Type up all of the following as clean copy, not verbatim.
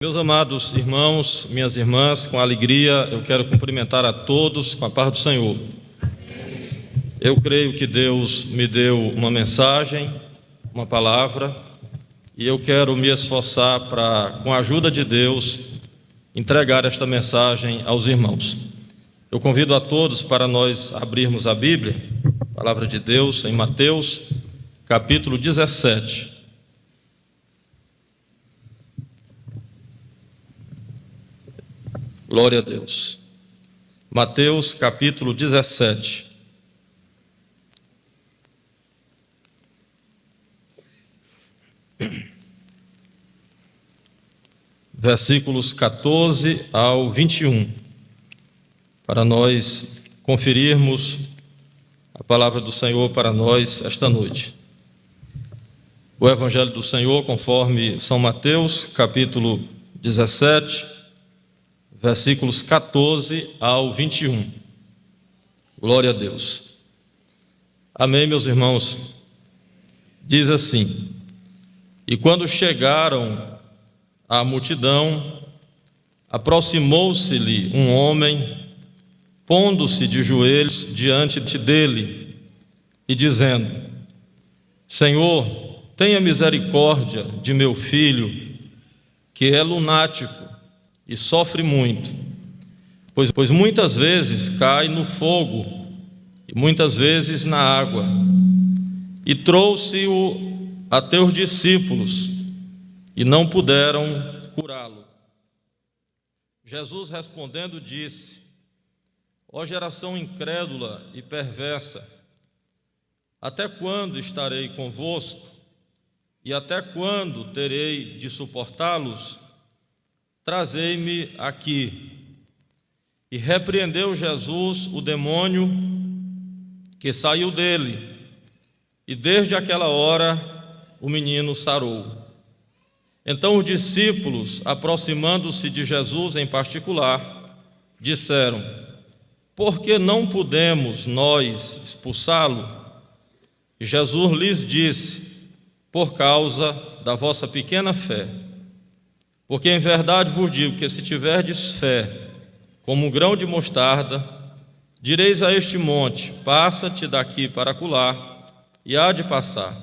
Meus amados irmãos, minhas irmãs, com alegria eu quero cumprimentar a todos com a paz do Senhor. Eu creio que Deus me deu uma mensagem, uma palavra, e eu quero me esforçar para, com a ajuda de Deus, entregar esta mensagem aos irmãos. Eu convido a todos para nós abrirmos a Bíblia, a palavra de Deus, em Mateus, capítulo 17. Glória a Deus. Mateus capítulo 17. Versículos 14 ao 21, para nós conferirmos a palavra do Senhor para nós esta noite. O Evangelho do Senhor, conforme São Mateus, capítulo 17, versículos 14 ao 21. Glória a Deus. Amém, meus irmãos? Diz assim: E quando chegaram à multidão, aproximou-se-lhe um homem, pondo-se de joelhos diante dele e dizendo: Senhor, tenha misericórdia de meu filho, que é lunático e sofre muito, pois muitas vezes cai no fogo e muitas vezes na água. E trouxe-o a teus discípulos e não puderam curá-lo. Jesus respondendo disse: Ó geração incrédula e perversa, até quando estarei convosco e até quando terei de suportá-los? Trazei-me aqui. E repreendeu Jesus o demônio que saiu dele, e desde aquela hora o menino sarou. Então os discípulos, aproximando-se de Jesus em particular, disseram: Por que não podemos nós expulsá-lo? E Jesus lhes disse: Por causa da vossa pequena fé. Porque em verdade vos digo que se tiverdes fé como um grão de mostarda, direis a este monte: passa-te daqui para acolá, e há de passar,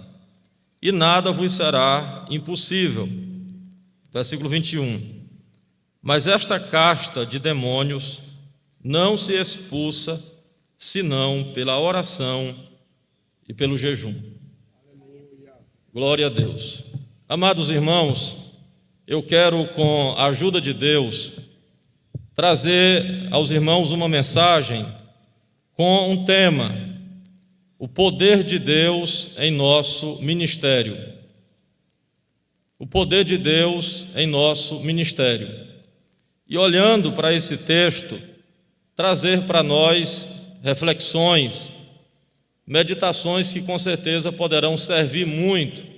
e nada vos será impossível. Versículo 21. Mas esta casta de demônios não se expulsa, senão pela oração e pelo jejum. Glória a Deus. Amados irmãos, eu quero, com a ajuda de Deus, trazer aos irmãos uma mensagem com um tema: o poder de Deus em nosso ministério. O poder de Deus em nosso ministério. E olhando para esse texto, trazer para nós reflexões, meditações que com certeza poderão servir muito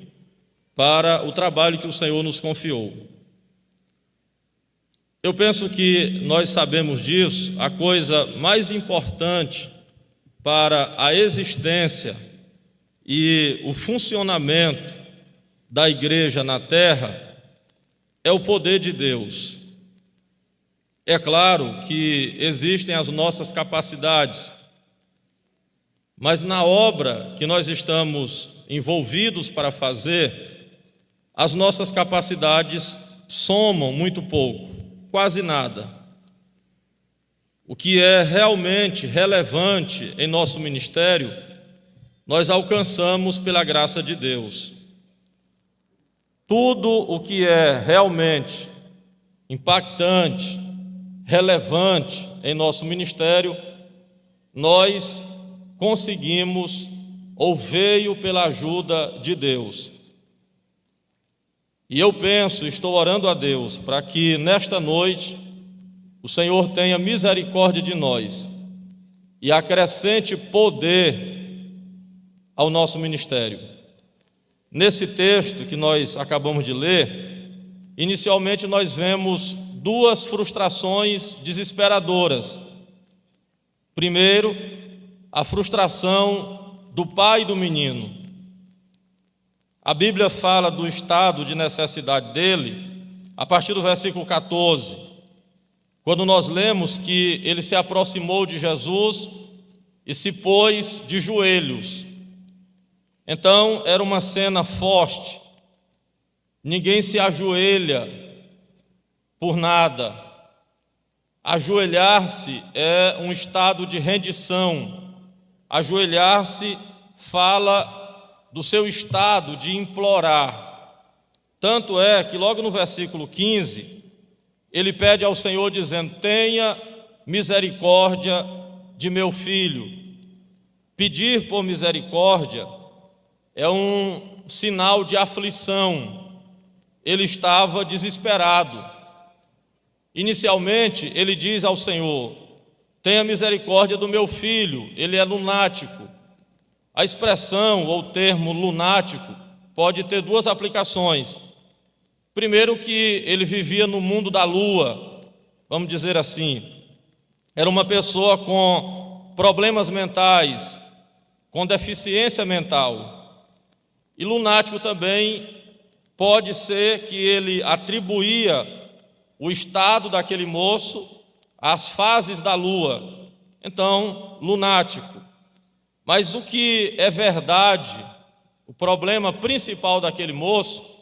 para o trabalho que o Senhor nos confiou. Eu penso que nós sabemos disso. A coisa mais importante para a existência e o funcionamento da igreja na terra é o poder de Deus. É claro que existem as nossas capacidades, mas na obra que nós estamos envolvidos para fazer, as nossas capacidades somam muito pouco, quase nada. O que é realmente relevante em nosso ministério, nós alcançamos pela graça de Deus. Tudo o que é realmente impactante, relevante em nosso ministério, nós conseguimos ou veio pela ajuda de Deus. E eu penso, estou orando a Deus para que nesta noite o Senhor tenha misericórdia de nós e acrescente poder ao nosso ministério. Nesse texto que nós acabamos de ler, inicialmente nós vemos duas frustrações desesperadoras. Primeiro, a frustração do pai do menino. A Bíblia fala do estado de necessidade dele a partir do versículo 14, quando nós lemos que ele se aproximou de Jesus e se pôs de joelhos. Então, era uma cena forte. Ninguém se ajoelha por nada. Ajoelhar-se é um estado de rendição. Ajoelhar-se fala do seu estado de implorar. Tanto é que logo no versículo 15, ele pede ao Senhor dizendo: tenha misericórdia de meu filho. Pedir por misericórdia é um sinal de aflição. Ele estava desesperado. Inicialmente, ele diz ao Senhor: tenha misericórdia do meu filho, ele é lunático. A expressão ou termo lunático pode ter duas aplicações. Primeiro, que ele vivia no mundo da lua, vamos dizer assim. Era uma pessoa com problemas mentais, com deficiência mental. E lunático também pode ser que ele atribuía o estado daquele moço às fases da lua. Então, lunático. Mas o que é verdade, o problema principal daquele moço,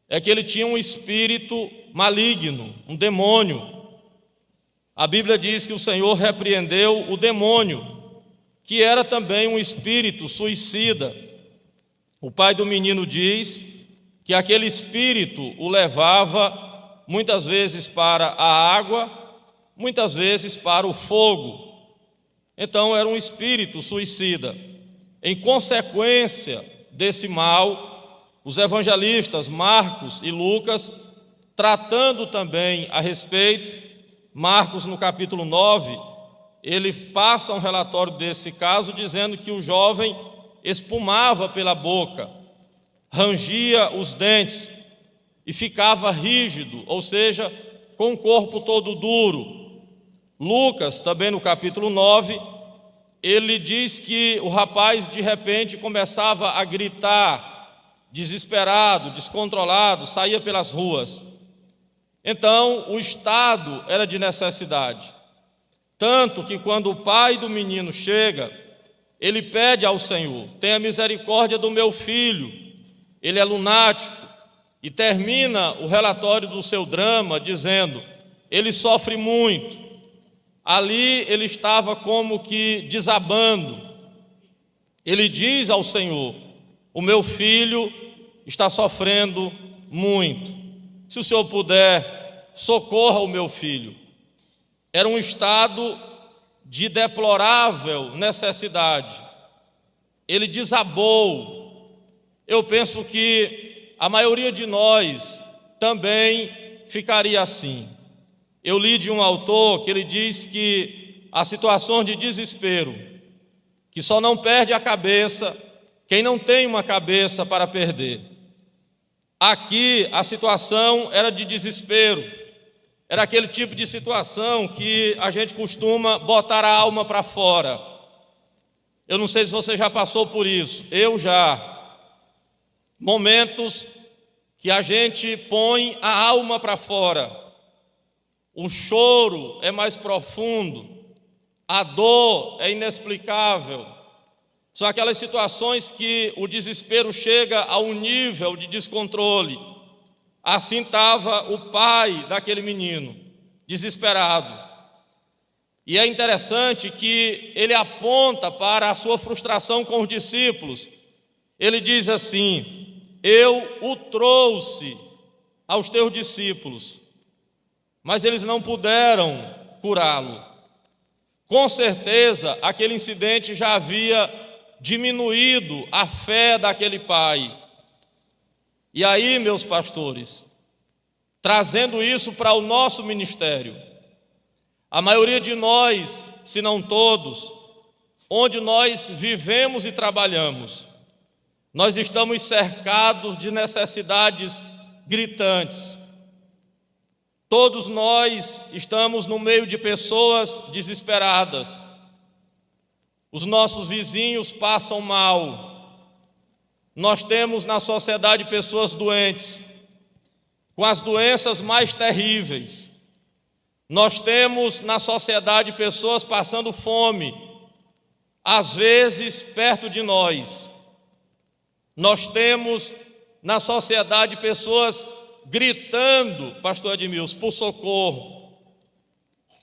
é que ele tinha um espírito maligno, um demônio. A Bíblia diz que o Senhor repreendeu o demônio, que era também um espírito suicida. O pai do menino diz que aquele espírito o levava muitas vezes para a água, muitas vezes para o fogo. Então era um espírito suicida. Em consequência desse mal, os evangelistas Marcos e Lucas, tratando também a respeito, Marcos no capítulo 9, ele passa um relatório desse caso dizendo que o jovem espumava pela boca, rangia os dentes e ficava rígido, ou seja, com o corpo todo duro. Lucas, também no capítulo 9, ele diz que o rapaz de repente começava a gritar, desesperado, descontrolado, saía pelas ruas. Então, o estado era de necessidade. Tanto que quando o pai do menino chega, ele pede ao Senhor: tenha misericórdia do meu filho, ele é lunático, e termina o relatório do seu drama dizendo: ele sofre muito. Ali ele estava como que desabando. Ele diz ao Senhor: o meu filho está sofrendo muito. Se o Senhor puder, socorra o meu filho. Era um estado de deplorável necessidade. Ele desabou. Eu penso que a maioria de nós também ficaria assim. Eu li de um autor que ele diz que há situações de desespero, que só não perde a cabeça quem não tem uma cabeça para perder. Aqui a situação era de desespero, era aquele tipo de situação que a gente costuma botar a alma para fora. Eu não sei se você já passou por isso, eu já. Momentos que a gente põe a alma para fora. O choro é mais profundo, a dor é inexplicável. São aquelas situações que o desespero chega a um nível de descontrole. Assim estava o pai daquele menino, desesperado. E é interessante que ele aponta para a sua frustração com os discípulos. Ele diz assim: eu o trouxe aos teus discípulos, mas eles não puderam curá-lo. Com certeza, aquele incidente já havia diminuído a fé daquele pai. E aí, meus pastores, trazendo isso para o nosso ministério, a maioria de nós, se não todos, onde nós vivemos e trabalhamos, nós estamos cercados de necessidades gritantes. Todos nós estamos no meio de pessoas desesperadas. Os nossos vizinhos passam mal. Nós temos na sociedade pessoas doentes, com as doenças mais terríveis. Nós temos na sociedade pessoas passando fome, às vezes perto de nós. Nós temos na sociedade pessoas gritando, pastor Edmilson, por socorro,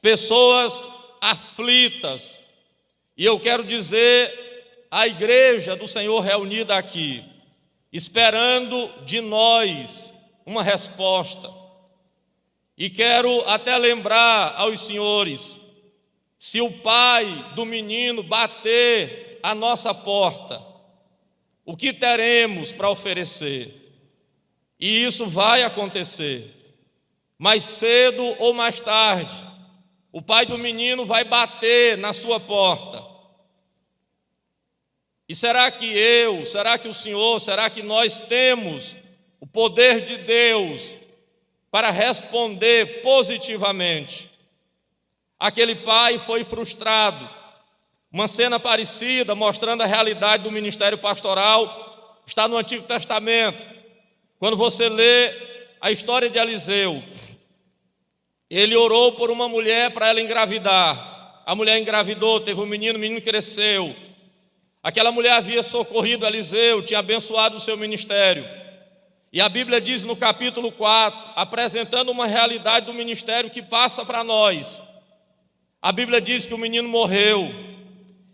pessoas aflitas. E eu quero dizer à igreja do Senhor reunida aqui, esperando de nós uma resposta. E quero até lembrar aos senhores, se o pai do menino bater à nossa porta, o que teremos para oferecer? E isso vai acontecer. Mais cedo ou mais tarde, o pai do menino vai bater na sua porta. E será que será que o Senhor, será que nós temos o poder de Deus para responder positivamente? Aquele pai foi frustrado. Uma cena parecida, mostrando a realidade do ministério pastoral, está no Antigo Testamento. Quando você lê a história de Eliseu, ele orou por uma mulher para ela engravidar. A mulher engravidou, teve um menino, o menino cresceu. Aquela mulher havia socorrido Eliseu, tinha abençoado o seu ministério. E a Bíblia diz no capítulo 4, apresentando uma realidade do ministério que passa para nós. A Bíblia diz que o menino morreu.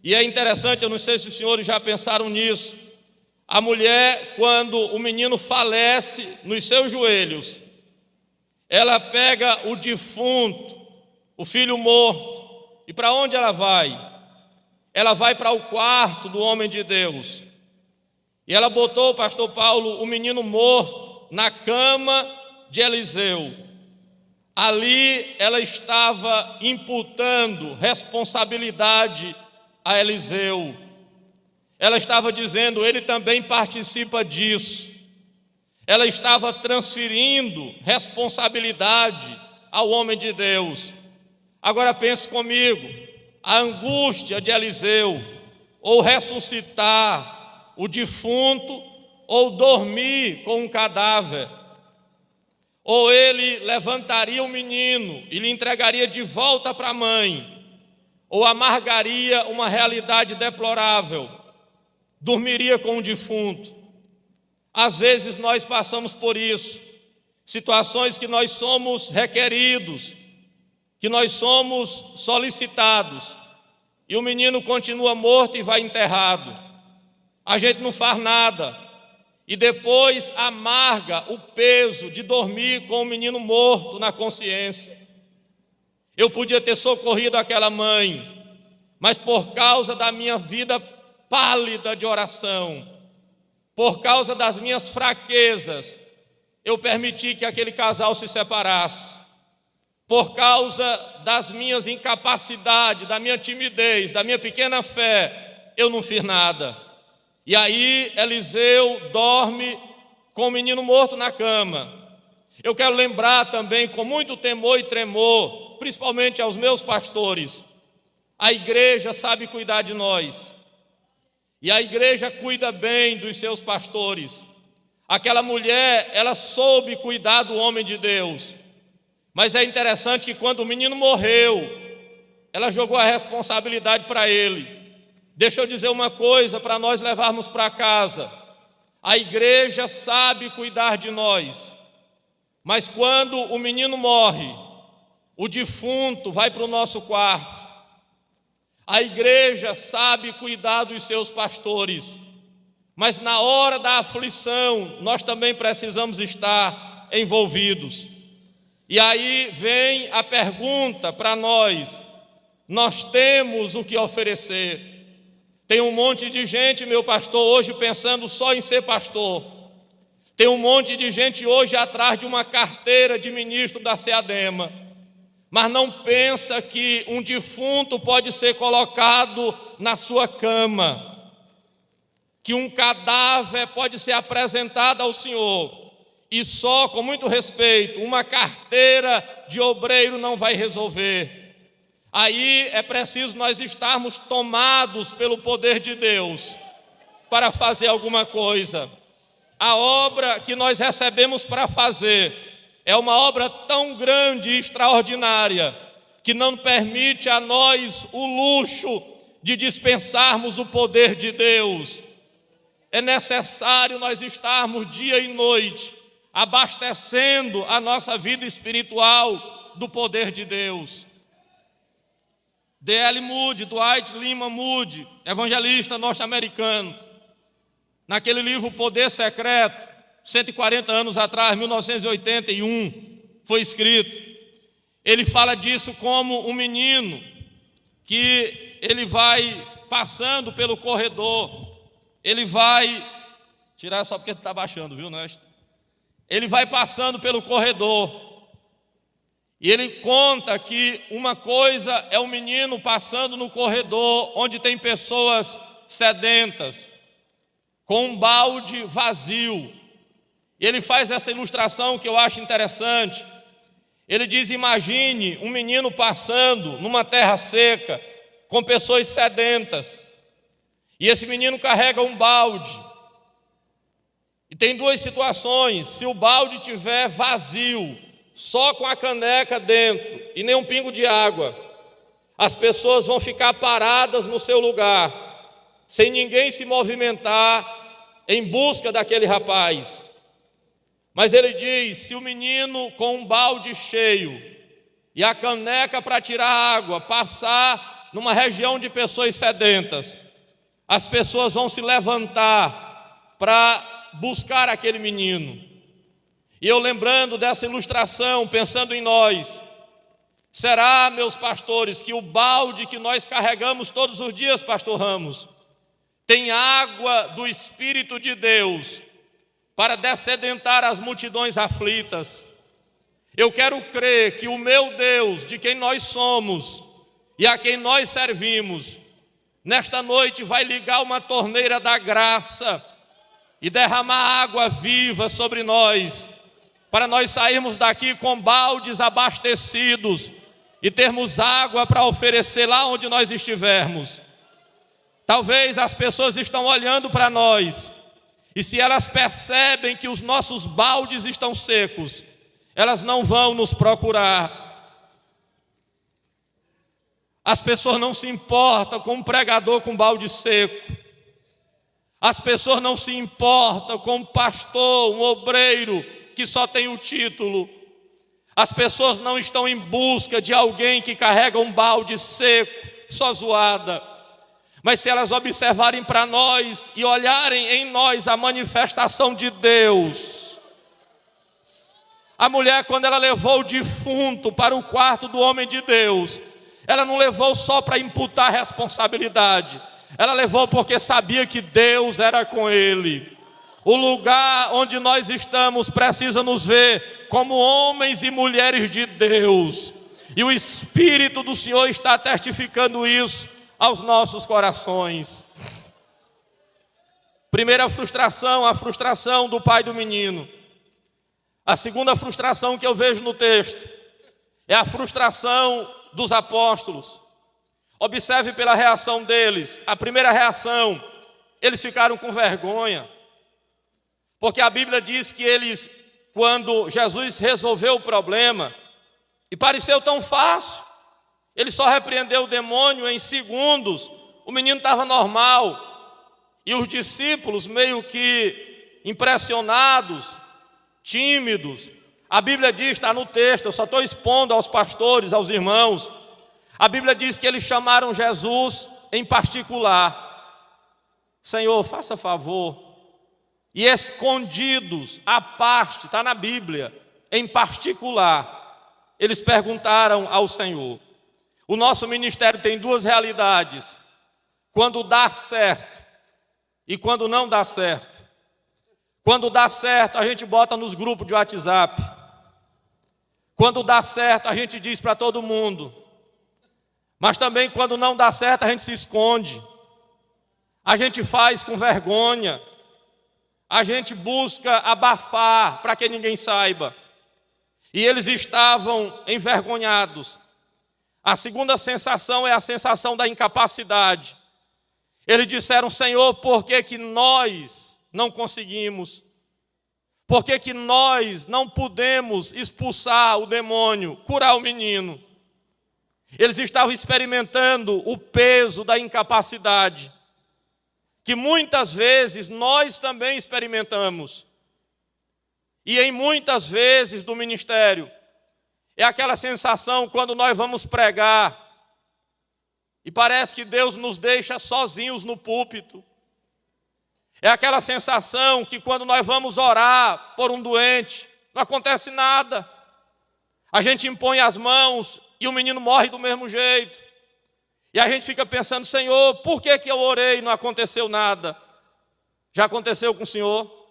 E é interessante, eu não sei se os senhores já pensaram nisso. A mulher, quando o menino falece nos seus joelhos, ela pega o defunto, o filho morto, e para onde ela vai? Ela vai para o quarto do homem de Deus. E ela botou, pastor Paulo, o menino morto na cama de Eliseu. Ali ela estava imputando responsabilidade a Eliseu. Ela estava dizendo, ele também participa disso. Ela estava transferindo responsabilidade ao homem de Deus. Agora pense comigo, a angústia de Eliseu, ou ressuscitar o defunto, ou dormir com um cadáver. Ou ele levantaria o menino e lhe entregaria de volta para a mãe, ou amargaria uma realidade deplorável, dormiria com o defunto. Às vezes nós passamos por isso, situações que nós somos requeridos, que nós somos solicitados, e o menino continua morto e vai enterrado. A gente não faz nada, e depois amarga o peso de dormir com o menino morto na consciência. Eu podia ter socorrido aquela mãe, mas por causa da minha vida pálida de oração, por causa das minhas fraquezas, eu permiti que aquele casal se separasse. Por causa das minhas incapacidades, da minha timidez, da minha pequena fé, eu não fiz nada. E aí Eliseu dorme com o menino morto na cama. Eu quero lembrar também, com muito temor e tremor, principalmente aos meus pastores, a igreja sabe cuidar de nós. E a igreja cuida bem dos seus pastores. Aquela mulher, ela soube cuidar do homem de Deus. Mas é interessante que quando o menino morreu, ela jogou a responsabilidade para ele. Deixa eu dizer uma coisa para nós levarmos para casa. A igreja sabe cuidar de nós. Mas quando o menino morre, o defunto vai para o nosso quarto. A igreja sabe cuidar dos seus pastores. Mas na hora da aflição, nós também precisamos estar envolvidos. E aí vem a pergunta para nós: nós temos o que oferecer? Tem um monte de gente, meu pastor, hoje pensando só em ser pastor. Tem um monte de gente hoje atrás de uma carteira de ministro da SEADEMA, mas não pensa que um defunto pode ser colocado na sua cama, que um cadáver pode ser apresentado ao Senhor. E só, com muito respeito, uma carteira de obreiro não vai resolver. Aí é preciso nós estarmos tomados pelo poder de Deus para fazer alguma coisa. A obra que nós recebemos para fazer é uma obra tão grande e extraordinária que não permite a nós o luxo de dispensarmos o poder de Deus. É necessário nós estarmos dia e noite abastecendo a nossa vida espiritual do poder de Deus. D.L. Moody, Dwight Lyman Moody, evangelista norte-americano, naquele livro O Poder Secreto, 140 anos atrás, 1981, foi escrito. Ele fala disso como um menino que ele vai passando pelo corredor, ele vai, tirar só porque está baixando, viu, Neste? Ele vai passando pelo corredor, e ele conta que uma coisa é o menino passando no corredor onde tem pessoas sedentas, com um balde vazio. E ele faz essa ilustração que eu acho interessante. Ele diz: imagine um menino passando numa terra seca, com pessoas sedentas, e esse menino carrega um balde. E tem duas situações: se o balde estiver vazio, só com a caneca dentro e nem um pingo de água, as pessoas vão ficar paradas no seu lugar, sem ninguém se movimentar em busca daquele rapaz. Mas ele diz: se o menino com um balde cheio e a caneca para tirar água passar numa região de pessoas sedentas, as pessoas vão se levantar para buscar aquele menino. E eu, lembrando dessa ilustração, pensando em nós, será, meus pastores, que o balde que nós carregamos todos os dias, pastor Ramos, tem água do Espírito de Deus para dessedentar as multidões aflitas? Eu quero crer que o meu Deus, de quem nós somos e a quem nós servimos, nesta noite vai ligar uma torneira da graça e derramar água viva sobre nós, para nós sairmos daqui com baldes abastecidos e termos água para oferecer lá onde nós estivermos. Talvez as pessoas estão olhando para nós, e se elas percebem que os nossos baldes estão secos, elas não vão nos procurar. As pessoas não se importam com um pregador com balde seco. As pessoas não se importam com um pastor, um obreiro que só tem o título. As pessoas não estão em busca de alguém que carrega um balde seco, só zoada. Mas se elas observarem para nós e olharem em nós a manifestação de Deus. A mulher, quando ela levou o defunto para o quarto do homem de Deus, ela não levou só para imputar responsabilidade, ela levou porque sabia que Deus era com ele. O lugar onde nós estamos precisa nos ver como homens e mulheres de Deus, e o Espírito do Senhor está testificando isso aos nossos corações. Primeira frustração, a frustração do pai do menino. A segunda frustração que eu vejo no texto é a frustração dos apóstolos. Observe pela reação deles. A primeira reação, eles ficaram com vergonha, porque a Bíblia diz que eles, quando Jesus resolveu o problema, e pareceu tão fácil, ele só repreendeu o demônio em segundos, o menino estava normal, e os discípulos meio que impressionados, tímidos. A Bíblia diz, está no texto, eu só estou expondo aos pastores, aos irmãos. A Bíblia diz que eles chamaram Jesus em particular. Senhor, faça favor. E escondidos, à parte, está na Bíblia, em particular, eles perguntaram ao Senhor. O nosso ministério tem duas realidades: quando dá certo e quando não dá certo. Quando dá certo, a gente bota nos grupos de WhatsApp. Quando dá certo, a gente diz para todo mundo. Mas também quando não dá certo, a gente se esconde. A gente faz com vergonha. A gente busca abafar para que ninguém saiba. E eles estavam envergonhados. A segunda sensação é a sensação da incapacidade. Eles disseram: Senhor, por que nós não conseguimos? Por que que nós não podemos expulsar o demônio, curar o menino? Eles estavam experimentando o peso da incapacidade, que muitas vezes nós também experimentamos. E em muitas vezes do ministério, é aquela sensação quando nós vamos pregar, e parece que Deus nos deixa sozinhos no púlpito. É aquela sensação que quando nós vamos orar por um doente, não acontece nada. A gente impõe as mãos e o menino morre do mesmo jeito. E a gente fica pensando, Senhor, por que que eu orei e não aconteceu nada? Já aconteceu com o Senhor?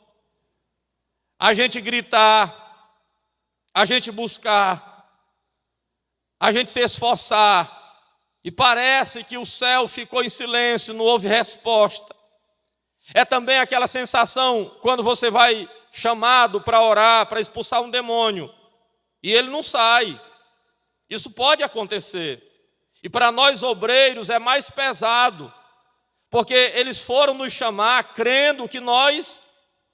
A gente gritar, a gente buscar, a gente se esforçar, e parece que o céu ficou em silêncio, não houve resposta. É também aquela sensação quando você vai chamado para orar, para expulsar um demônio, e ele não sai. Isso pode acontecer. E para nós obreiros é mais pesado, porque eles foram nos chamar crendo que nós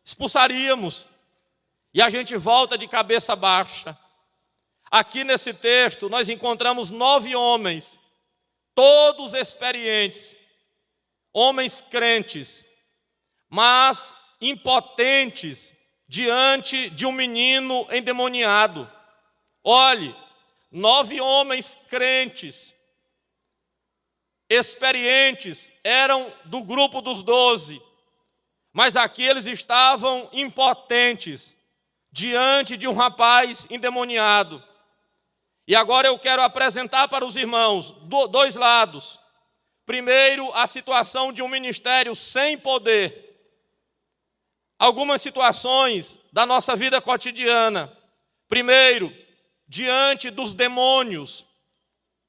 expulsaríamos. E a gente volta de cabeça baixa. Aqui nesse texto nós encontramos 9 homens, todos experientes, homens crentes, mas impotentes diante de um menino endemoniado. Olhe, 9 homens crentes, experientes, eram do grupo dos 12, mas aqui eles estavam impotentes diante de um rapaz endemoniado. E agora eu quero apresentar para os irmãos 2 lados. Primeiro, a situação de um ministério sem poder. Algumas situações da nossa vida cotidiana. Primeiro, diante dos demônios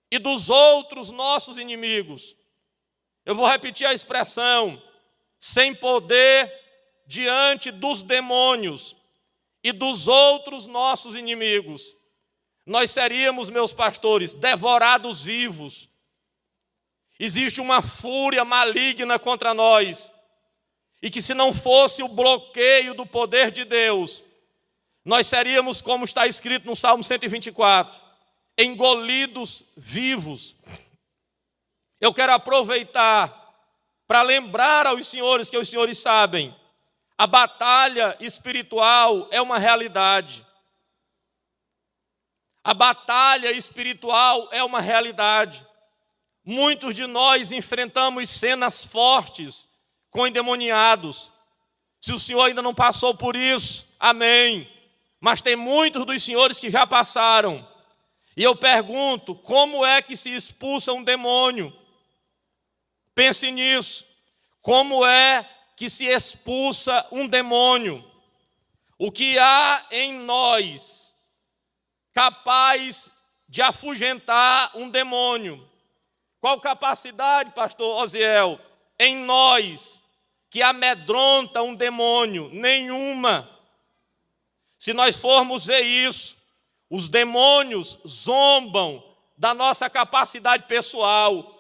e dos outros nossos inimigos. Eu vou repetir a expressão: sem poder diante dos demônios e dos outros nossos inimigos. Nós seríamos, meus pastores, devorados vivos. Existe uma fúria maligna contra nós, e que se não fosse o bloqueio do poder de Deus, nós seríamos, como está escrito no Salmo 124, engolidos vivos. Eu quero aproveitar para lembrar aos senhores, que os senhores sabem, a batalha espiritual é uma realidade. A batalha espiritual é uma realidade. Muitos de nós enfrentamos cenas fortes com endemoniados. Se o senhor ainda não passou por isso, amém. Mas tem muitos dos senhores que já passaram. E eu pergunto, como é que se expulsa um demônio? Pense nisso. Como é que se expulsa um demônio? O que há em nós capaz de afugentar um demônio? Qual capacidade, pastor Osiel, em nós que amedronta um demônio? Nenhuma. Se nós formos ver isso, os demônios zombam da nossa capacidade pessoal.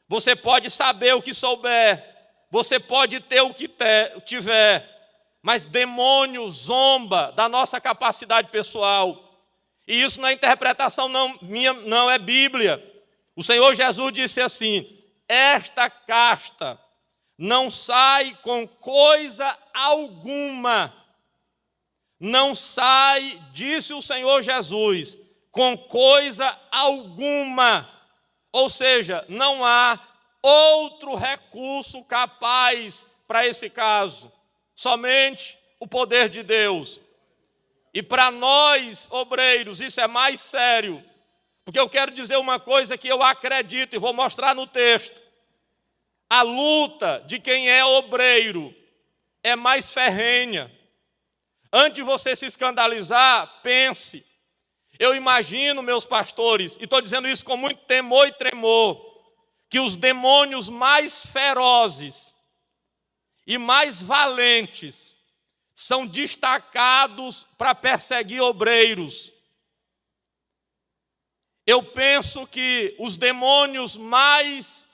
Você pode saber o que souber, você pode ter o que tiver, mas demônio zomba da nossa capacidade pessoal. E isso não é interpretação minha, não, é Bíblia. O Senhor Jesus disse assim: esta casta não sai com coisa alguma. Não sai, disse o Senhor Jesus, com coisa alguma. Ou seja, não há outro recurso capaz para esse caso. Somente o poder de Deus. E para nós, obreiros, isso é mais sério. Porque eu quero dizer uma coisa que eu acredito e vou mostrar no texto. A luta de quem é obreiro é mais ferrenha. Antes de você se escandalizar, pense. Eu imagino, meus pastores, e estou dizendo isso com muito temor e tremor, que os demônios mais ferozes e mais valentes são destacados para perseguir obreiros. Eu penso que os demônios mais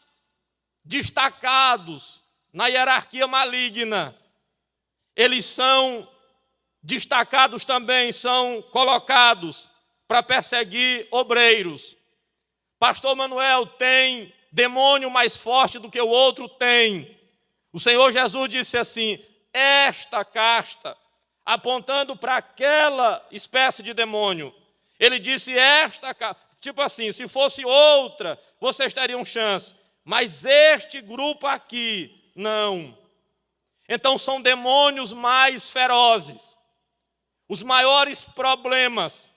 destacados na hierarquia maligna, eles são destacados também são colocados para perseguir obreiros. Pastor Manuel, tem demônio mais forte do que o outro? Tem. O Senhor Jesus disse assim: esta casta, apontando para aquela espécie de demônio. Ele disse esta casta, tipo assim, se fosse outra, vocês teriam chance. Mas este grupo aqui, não. Então são demônios mais ferozes. Os maiores problemas,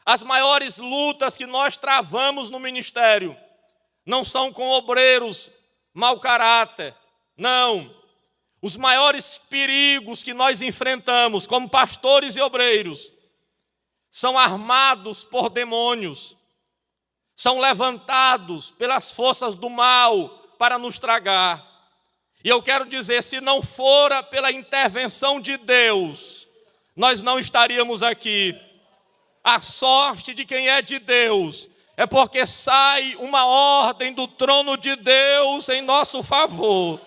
as maiores lutas que nós travamos no ministério, não são com obreiros mau caráter, não. Os maiores perigos que nós enfrentamos como pastores e obreiros são armados por demônios, são levantados pelas forças do mal para nos tragar. E eu quero dizer, se não fora pela intervenção de Deus, nós não estaríamos aqui. A sorte de quem é de Deus é porque sai uma ordem do trono de Deus em nosso favor.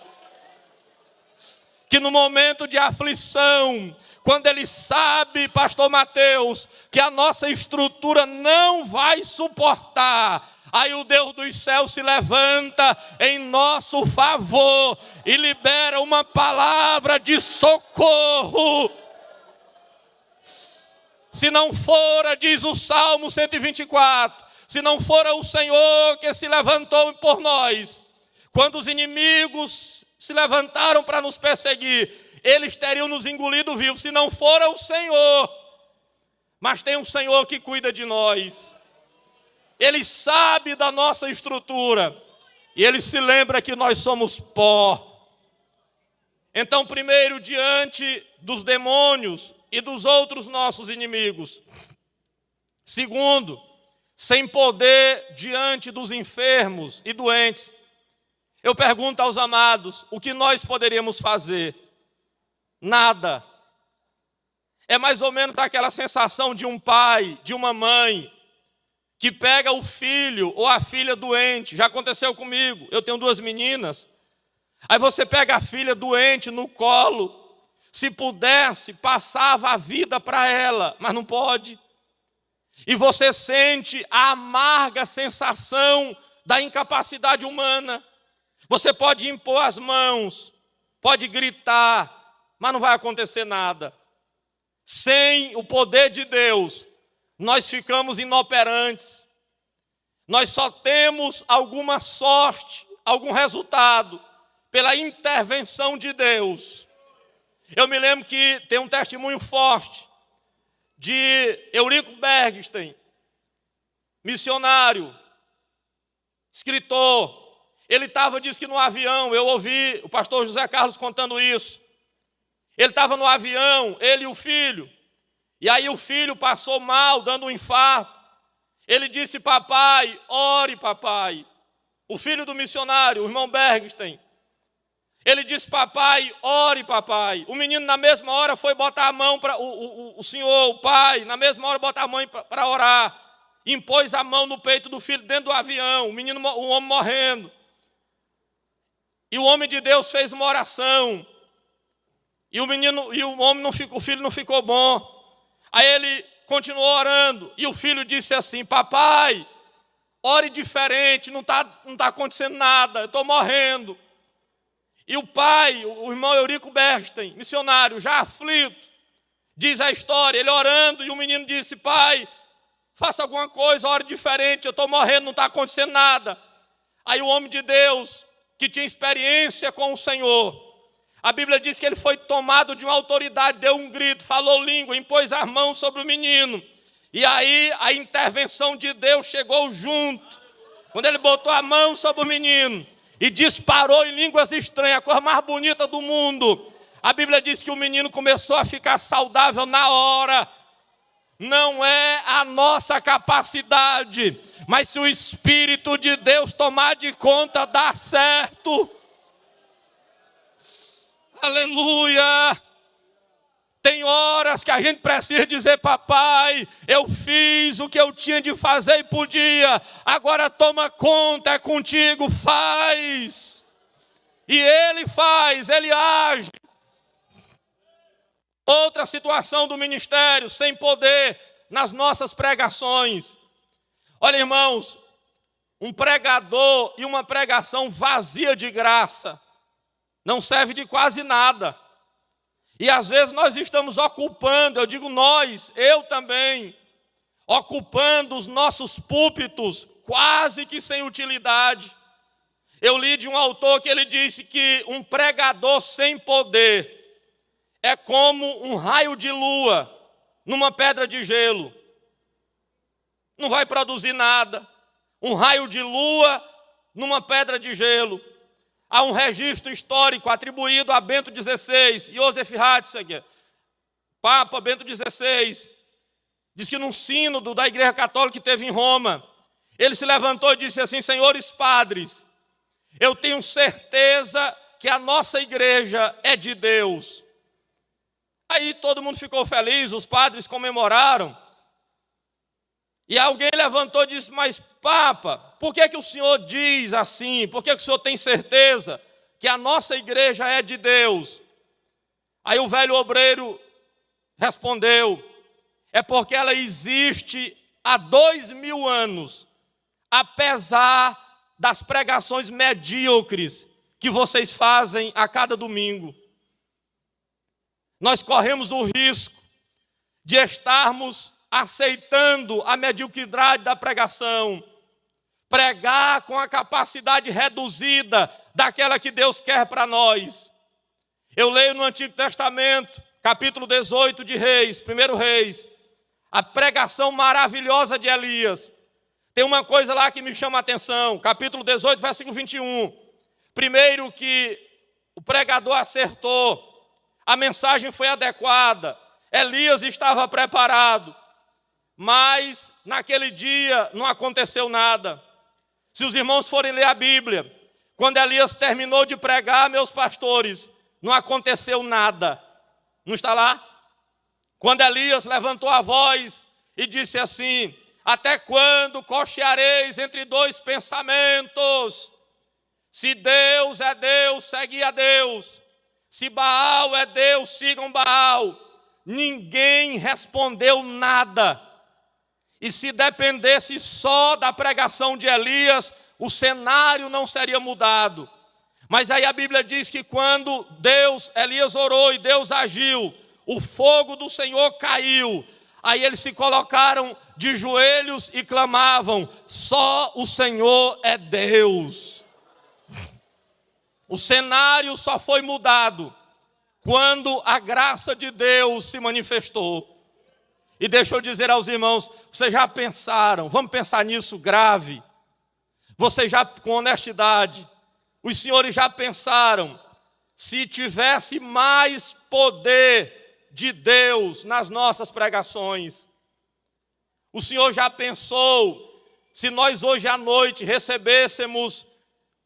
Que no momento de aflição, quando ele sabe, pastor Mateus, que a nossa estrutura não vai suportar, aí o Deus dos céus se levanta em nosso favor e libera uma palavra de socorro. Se não fora, diz o Salmo 124, se não fora o Senhor que se levantou por nós, quando os inimigos se levantaram para nos perseguir, eles teriam nos engolido vivos, se não fora o Senhor. Mas tem um Senhor que cuida de nós. Ele sabe da nossa estrutura. E Ele se lembra que nós somos pó. Então, primeiro, diante dos demônios e dos outros nossos inimigos. Segundo, sem poder diante dos enfermos e doentes. Eu pergunto aos amados, o que nós poderíamos fazer? Nada. É mais ou menos aquela sensação de um pai, de uma mãe, que pega o filho ou a filha doente. Já aconteceu comigo, eu tenho 2 meninas. Aí você pega a filha doente no colo. Se pudesse, passava a vida para ela, mas não pode. E você sente a amarga sensação da incapacidade humana. Você pode impor as mãos, pode gritar, mas não vai acontecer nada. Sem o poder de Deus, nós ficamos inoperantes. Nós só temos alguma sorte, algum resultado, pela intervenção de Deus. Eu me lembro que tem um testemunho forte de Eurico Bergstein, missionário, escritor. Ele estava, disse que no avião, eu ouvi o pastor José Carlos contando isso. Ele estava no avião, ele e o filho. E aí o filho passou mal, dando um infarto. Ele disse: papai, ore papai. O filho do missionário, o irmão Bergstein. Ele disse: papai, ore papai. O menino na mesma hora foi botar a mão para o senhor, o pai, na mesma hora botar a mão para orar. Impôs a mão no peito do filho dentro do avião, o homem morrendo. E o homem de Deus fez uma oração. E o filho não ficou bom. Aí ele continuou orando. E o filho disse assim: papai, ore diferente, não está acontecendo nada, eu estou morrendo. E o pai, o irmão Eurico Bergstein, missionário, já aflito, diz a história, ele orando, e o menino disse: pai, faça alguma coisa, ore diferente, eu estou morrendo, não está acontecendo nada. Aí o homem de Deus, que tinha experiência com o Senhor, a Bíblia diz que ele foi tomado de uma autoridade, deu um grito, falou língua, impôs as mãos sobre o menino. E aí a intervenção de Deus chegou junto. Quando ele botou a mão sobre o menino e disparou em línguas estranhas, a coisa mais bonita do mundo, a Bíblia diz que o menino começou a ficar saudável na hora. Não é a nossa capacidade, mas se o Espírito de Deus tomar de conta, dá certo. Aleluia! Tem horas que a gente precisa dizer: papai, eu fiz o que eu tinha de fazer e podia, agora toma conta, é contigo, faz. E ele faz, ele age. Outra situação do ministério, sem poder nas nossas pregações. Olha, irmãos, um pregador e uma pregação vazia de graça não serve de quase nada. E às vezes nós estamos ocupando, eu digo nós, eu também, ocupando os nossos púlpitos quase que sem utilidade. Eu li de um autor que ele disse que um pregador sem poder é como um raio de lua numa pedra de gelo. Não vai produzir nada. Um raio de lua numa pedra de gelo. Há um registro histórico atribuído a Bento XVI, Joseph Ratzinger, Papa Bento XVI, diz que num sínodo da Igreja Católica que teve em Roma, ele se levantou e disse assim: senhores padres, eu tenho certeza que a nossa igreja é de Deus. Aí todo mundo ficou feliz, os padres comemoraram. E alguém levantou e disse: mas Papa, por que o senhor diz assim? Por que o senhor tem certeza que a nossa igreja é de Deus? Aí o velho obreiro respondeu: é porque ela existe há 2000 anos, apesar das pregações medíocres que vocês fazem a cada domingo. Nós corremos o risco de estarmos aceitando a mediocridade da pregação, pregar com a capacidade reduzida daquela que Deus quer para nós. Eu leio no Antigo Testamento, capítulo 18 de Reis, 1 Reis, a pregação maravilhosa de Elias. Tem uma coisa lá que me chama a atenção, capítulo 18, versículo 21. Primeiro que o pregador acertou, a mensagem foi adequada, Elias estava preparado, mas naquele dia não aconteceu nada. Se os irmãos forem ler a Bíblia, quando Elias terminou de pregar, meus pastores, não aconteceu nada. Não está lá? Quando Elias levantou a voz e disse assim: até quando cocheareis entre dois pensamentos? Se Deus é Deus, segue a Deus. Se Baal é Deus, sigam Baal. Ninguém respondeu nada. E se dependesse só da pregação de Elias, o cenário não seria mudado. Mas aí a Bíblia diz que quando Elias orou e Deus agiu, o fogo do Senhor caiu. Aí eles se colocaram de joelhos e clamavam: só o Senhor é Deus. O cenário só foi mudado quando a graça de Deus se manifestou. E deixa eu dizer aos irmãos, vocês já pensaram, vamos pensar nisso grave, vocês já, com honestidade, os senhores já pensaram, se tivesse mais poder de Deus nas nossas pregações? O senhor já pensou, se nós hoje à noite recebêssemos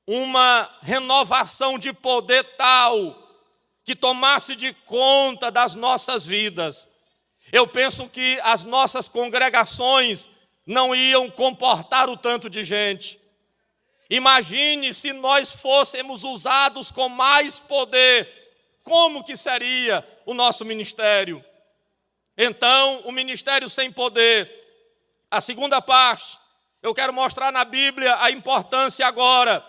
uma renovação de poder tal, que tomasse de conta das nossas vidas? Eu penso que as nossas congregações não iam comportar o tanto de gente. Imagine se nós fôssemos usados com mais poder, como que seria o nosso ministério? Então, o ministério sem poder. A segunda parte, eu quero mostrar na Bíblia a importância agora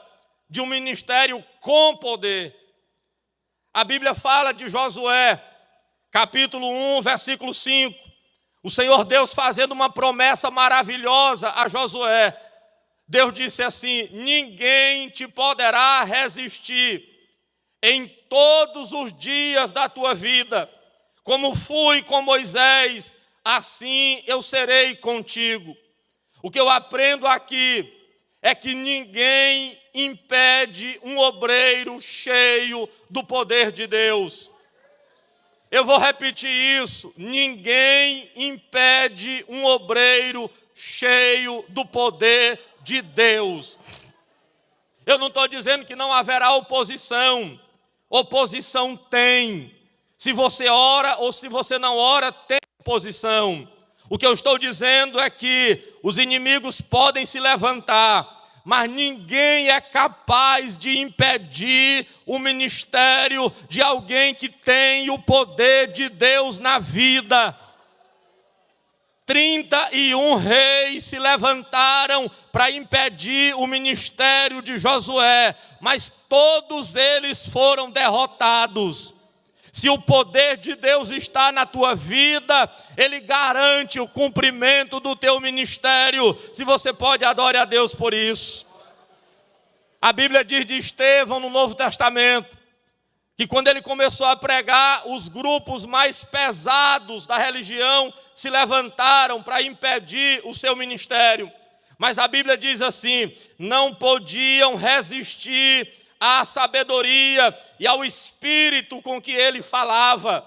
de um ministério com poder. A Bíblia fala de Josué, capítulo 1, versículo 5. O Senhor Deus fazendo uma promessa maravilhosa a Josué. Deus disse assim: ninguém te poderá resistir em todos os dias da tua vida. Como fui com Moisés, assim eu serei contigo. O que eu aprendo aqui é que ninguém impede um obreiro cheio do poder de Deus. Eu vou repetir isso: ninguém impede um obreiro cheio do poder de Deus. Eu não estou dizendo que não haverá oposição. Oposição tem. Se você ora ou se você não ora, tem oposição. O que eu estou dizendo é que os inimigos podem se levantar, mas ninguém é capaz de impedir o ministério de alguém que tem o poder de Deus na vida. 31 reis se levantaram para impedir o ministério de Josué, mas todos eles foram derrotados. Se o poder de Deus está na tua vida, Ele garante o cumprimento do teu ministério. Se você pode, adore a Deus por isso. A Bíblia diz de Estevão no Novo Testamento, que quando ele começou a pregar, os grupos mais pesados da religião se levantaram para impedir o seu ministério. Mas a Bíblia diz assim: não podiam resistir à sabedoria e ao espírito com que ele falava.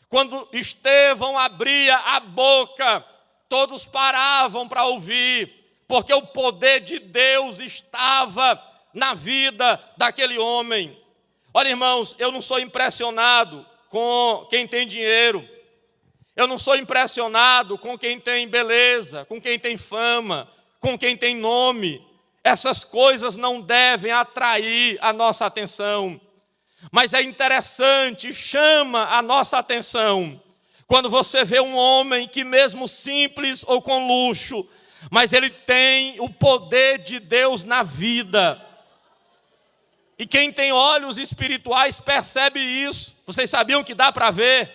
Quando Estevão abria a boca, todos paravam para ouvir, porque o poder de Deus estava na vida daquele homem. Olha, irmãos, eu não sou impressionado com quem tem dinheiro, eu não sou impressionado com quem tem beleza, com quem tem fama, com quem tem nome. Essas coisas não devem atrair a nossa atenção. Mas é interessante, chama a nossa atenção, quando você vê um homem que mesmo simples ou com luxo, mas ele tem o poder de Deus na vida. E quem tem olhos espirituais percebe isso. Vocês sabiam que dá para ver?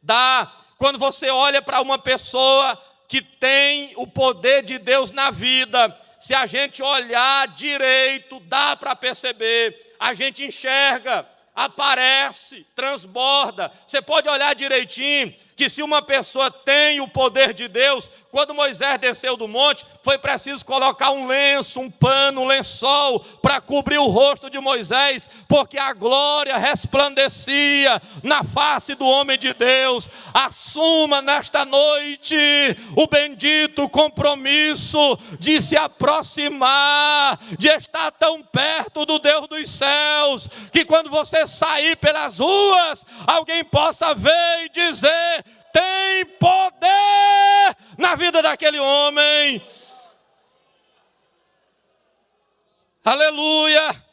Dá. Quando você olha para uma pessoa que tem o poder de Deus na vida, se a gente olhar direito, dá para perceber. A gente enxerga, aparece, transborda. Você pode olhar direitinho, que se uma pessoa tem o poder de Deus, quando Moisés desceu do monte, foi preciso colocar um lenço, um pano, um lençol, para cobrir o rosto de Moisés, porque a glória resplandecia na face do homem de Deus. Assuma nesta noite o bendito compromisso de se aproximar, de estar tão perto do Deus dos céus, que quando você sair pelas ruas, alguém possa ver e dizer: tem poder na vida daquele homem. Aleluia!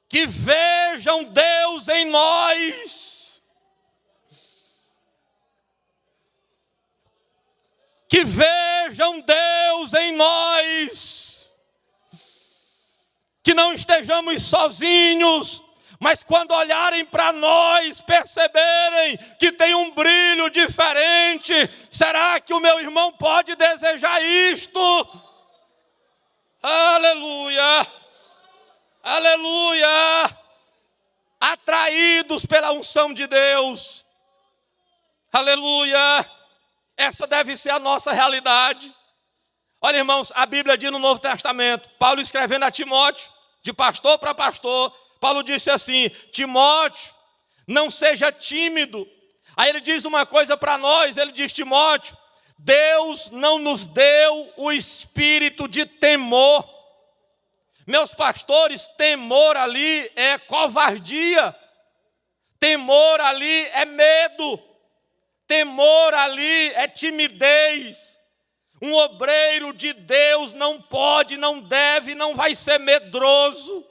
Que vejam Deus em nós. Que vejam Deus em nós. Que não estejamos sozinhos, mas quando olharem para nós, perceberem que tem um brilho diferente. Será que o meu irmão pode desejar isto? Aleluia! Aleluia! Atraídos pela unção de Deus. Aleluia! Essa deve ser a nossa realidade. Olha, irmãos, a Bíblia diz no Novo Testamento, Paulo escrevendo a Timóteo, de pastor para pastor, Paulo disse assim: Timóteo, não seja tímido. Aí ele diz uma coisa para nós, ele diz: Timóteo, Deus não nos deu o espírito de temor. Meus pastores, temor ali é covardia. Temor ali é medo. Temor ali é timidez. Um obreiro de Deus não pode, não deve, não vai ser medroso.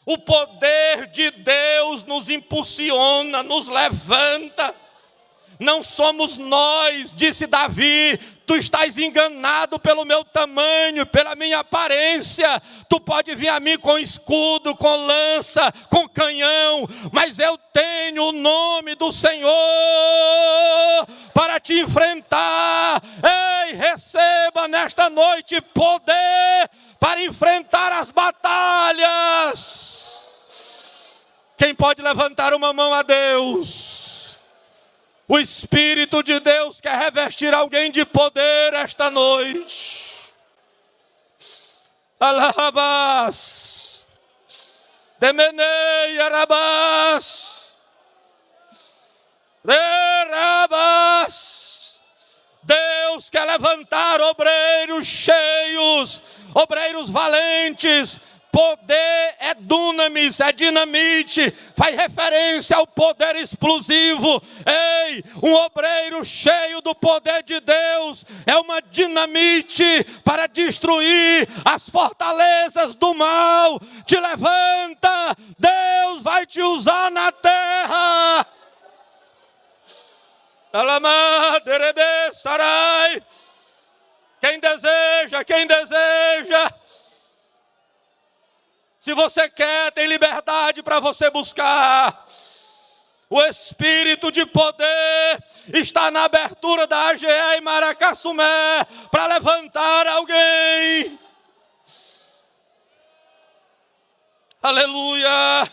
O poder de Deus nos impulsiona, nos levanta. Não somos nós, disse Davi, tu estás enganado pelo meu tamanho, pela minha aparência. Tu pode vir a mim com escudo, com lança, com canhão, mas eu tenho o nome do Senhor para te enfrentar. Ei, receba nesta noite poder para enfrentar as batalhas. Quem pode levantar uma mão a Deus? O Espírito de Deus quer revestir alguém de poder esta noite. Alabás, Demenei, Arabás, Derabás. Deus quer levantar obreiros cheios, obreiros valentes, Poder é dunamis, é dinamite, faz referência ao poder explosivo. Ei, um obreiro cheio do poder de Deus é uma dinamite para destruir as fortalezas do mal. Te levanta, Deus vai te usar na terra. Quem deseja. Se você quer, tem liberdade para você buscar. O Espírito de poder está na abertura da AGE em Maracassumé para levantar alguém. Aleluia!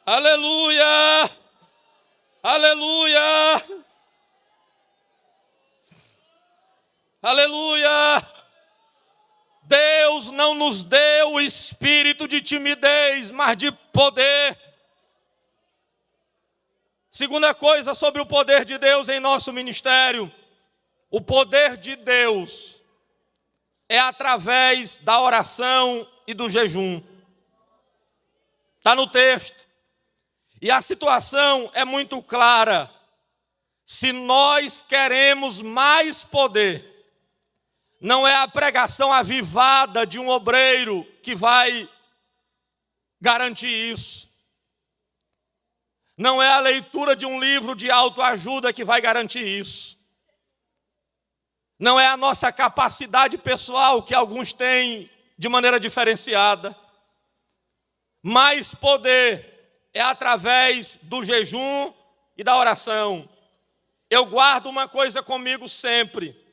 Aleluia! Aleluia! Aleluia! Deus não nos deu o espírito de timidez, mas de poder. Segunda coisa sobre o poder de Deus em nosso ministério. O poder de Deus é através da oração e do jejum. Está no texto. E a situação é muito clara. Se nós queremos mais poder, não é a pregação avivada de um obreiro que vai garantir isso. Não é a leitura de um livro de autoajuda que vai garantir isso. Não é a nossa capacidade pessoal que alguns têm de maneira diferenciada. Mais poder é através do jejum e da oração. Eu guardo uma coisa comigo sempre.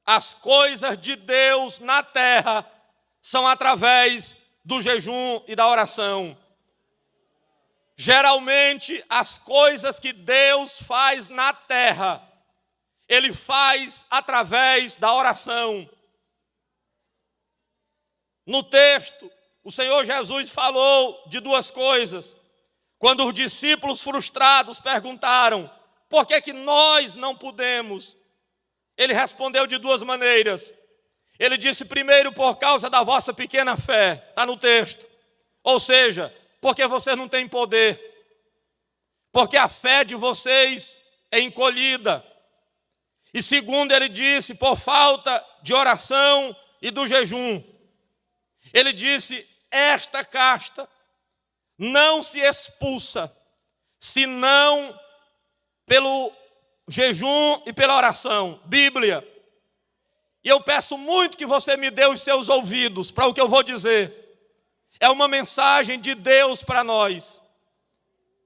As coisas de Deus na terra são através do jejum e da oração. Geralmente, as coisas que Deus faz na terra, Ele faz através da oração. No texto, o Senhor Jesus falou de duas coisas. Quando os discípulos frustrados perguntaram, por que nós não podemos? Ele respondeu de duas maneiras. Ele disse, primeiro, por causa da vossa pequena fé. Está no texto. Ou seja, porque vocês não têm poder. Porque a fé de vocês é encolhida. E segundo, ele disse, por falta de oração e do jejum. Ele disse, esta casta não se expulsa, senão pelo jejum e pela oração. Bíblia. E eu peço muito que você me dê os seus ouvidos para o que eu vou dizer. É uma mensagem de Deus para nós.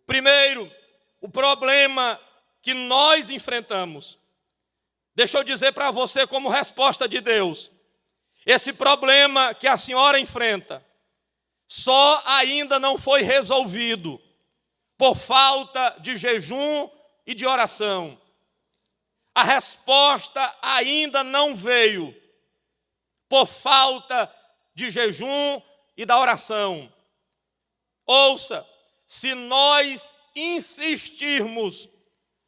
Primeiro, o problema que nós enfrentamos. Deixa eu dizer para você como resposta de Deus. Esse problema que a senhora enfrenta só ainda não foi resolvido por falta de jejum e de oração. A resposta ainda não veio por falta de jejum e da oração. Ouça, se nós insistirmos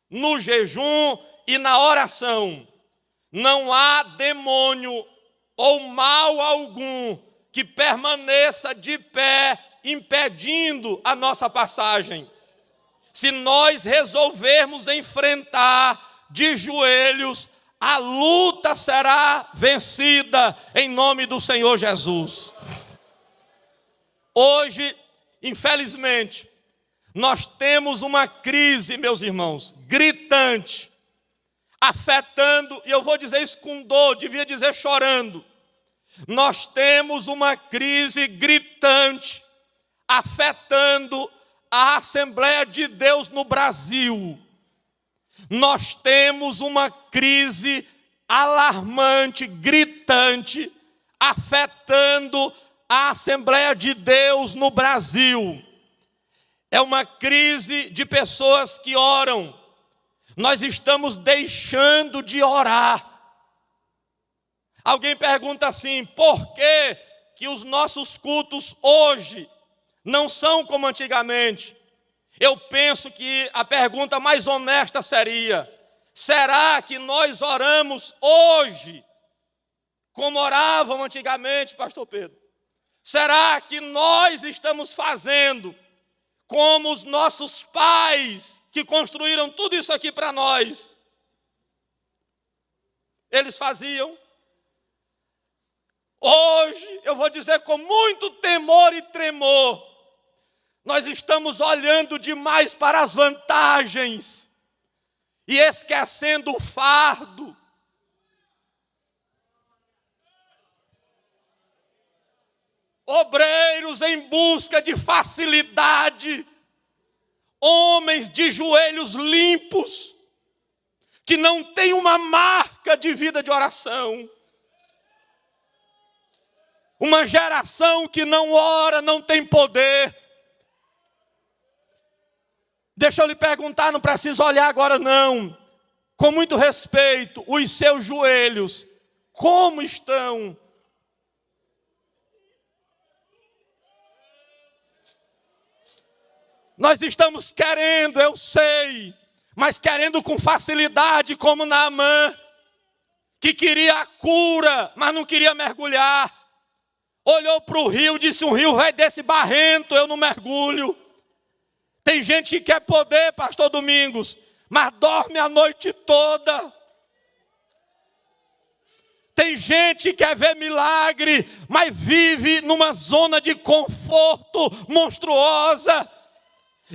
no jejum e na oração, não há demônio ou mal algum que permaneça de pé, impedindo a nossa passagem. Se nós resolvermos enfrentar de joelhos, a luta será vencida em nome do Senhor Jesus. Hoje, infelizmente, nós temos uma crise, meus irmãos, gritante, afetando, e eu vou dizer isso com dor, devia dizer chorando. Nós temos uma crise gritante, afetando a Assembleia de Deus no Brasil. Nós temos uma crise alarmante, gritante, afetando a Assembleia de Deus no Brasil. É uma crise de pessoas que oram. Nós estamos deixando de orar. Alguém pergunta assim, por que os nossos cultos hoje não são como antigamente? Eu penso que a pergunta mais honesta seria, será que nós oramos hoje como oravam antigamente, pastor Pedro? Será que nós estamos fazendo como os nossos pais que construíram tudo isso aqui para nós? Eles faziam. Hoje, eu vou dizer com muito temor e tremor, nós estamos olhando demais para as vantagens e esquecendo o fardo. Obreiros em busca de facilidade, homens de joelhos limpos, que não têm uma marca de vida de oração. Uma geração que não ora, não tem poder. Deixa eu lhe perguntar, não precisa olhar agora não. Com muito respeito, os seus joelhos, como estão? Nós estamos querendo, eu sei, mas querendo com facilidade, como Naamã, que queria a cura, mas não queria mergulhar. Olhou para o rio, disse: um rio vai desse barrento, eu não mergulho. Tem gente que quer poder, pastor Domingos, mas dorme a noite toda. Tem gente que quer ver milagre, mas vive numa zona de conforto monstruosa.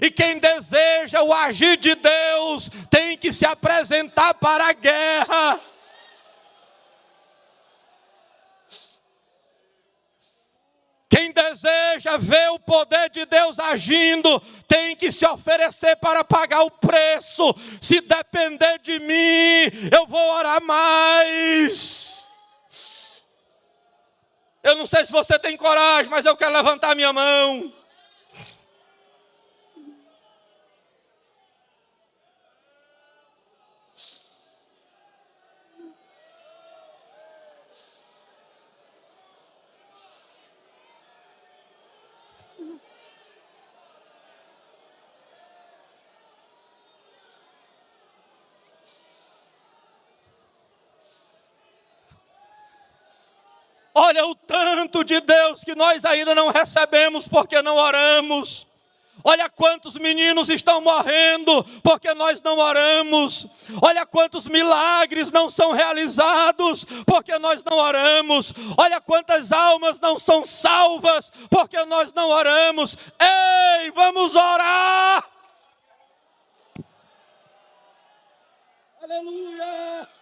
E quem deseja o agir de Deus tem que se apresentar para a guerra. Quem deseja ver o poder de Deus agindo, tem que se oferecer para pagar o preço. Se depender de mim, eu vou orar mais. Eu não sei se você tem coragem, mas eu quero levantar minha mão. Olha o tanto de Deus que nós ainda não recebemos porque não oramos. Olha quantos meninos estão morrendo porque nós não oramos. Olha quantos milagres não são realizados porque nós não oramos. Olha quantas almas não são salvas porque nós não oramos. Ei, vamos orar! Aleluia!